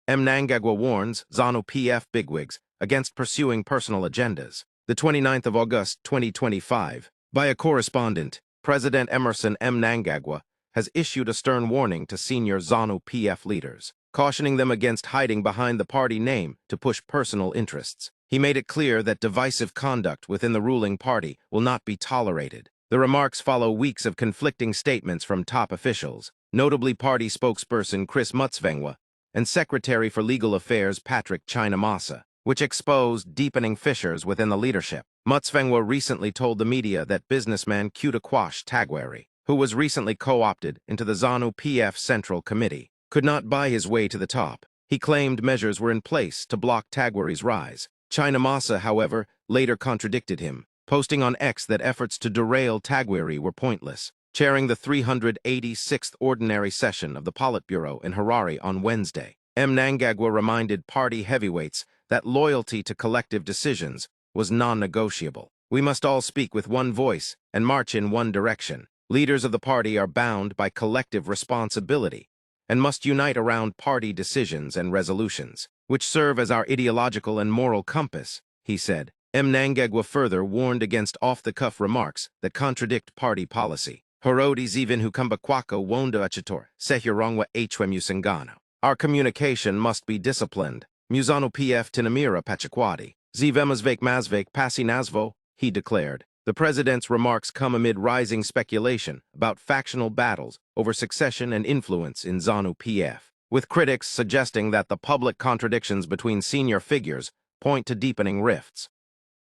Mnangagwa warns ZANU PF bigwigs against pursuing personal agendas. The 29th of August 2025, by a correspondent, President Emerson Mnangagwa has issued a stern warning to senior ZANU PF leaders, cautioning them against hiding behind the party name to push personal interests. He made it clear that divisive conduct within the ruling party will not be tolerated. The remarks follow weeks of conflicting statements from top officials, notably party spokesperson Chris Mnangagwa and Secretary for Legal Affairs Patrick CHAMISA, which exposed deepening fissures within the leadership. Mnangagwa recently told the media that businessman KUTYA, who was recently co-opted into the ZANU PF Central Committee, could not buy his way to the top. He claimed measures were in place to block Tagware's rise. CHAMISA, however, later contradicted him, posting on X that efforts to derail Tagware were pointless. Chairing the 386th Ordinary Session of the Politburo in Harare on Wednesday, Mnangagwa reminded party heavyweights that loyalty to collective decisions was non-negotiable. We must all speak with one voice and march in one direction. Leaders of the party are bound by collective responsibility and must unite around party decisions and resolutions, which serve as our ideological and moral compass, he said. Mnangagwa further warned against off-the-cuff remarks that contradict party policy. Horodi zivin hukambakwako wondo achitor, sehirongwa hwemusingano. Our communication must be disciplined. Muzano PF tinamira pachikwadi. ZVAITWA pasi nazvo, he declared. The president's remarks come amid rising speculation about factional battles over succession and influence in ZANU PF, with critics suggesting that the public contradictions between senior figures point to deepening rifts.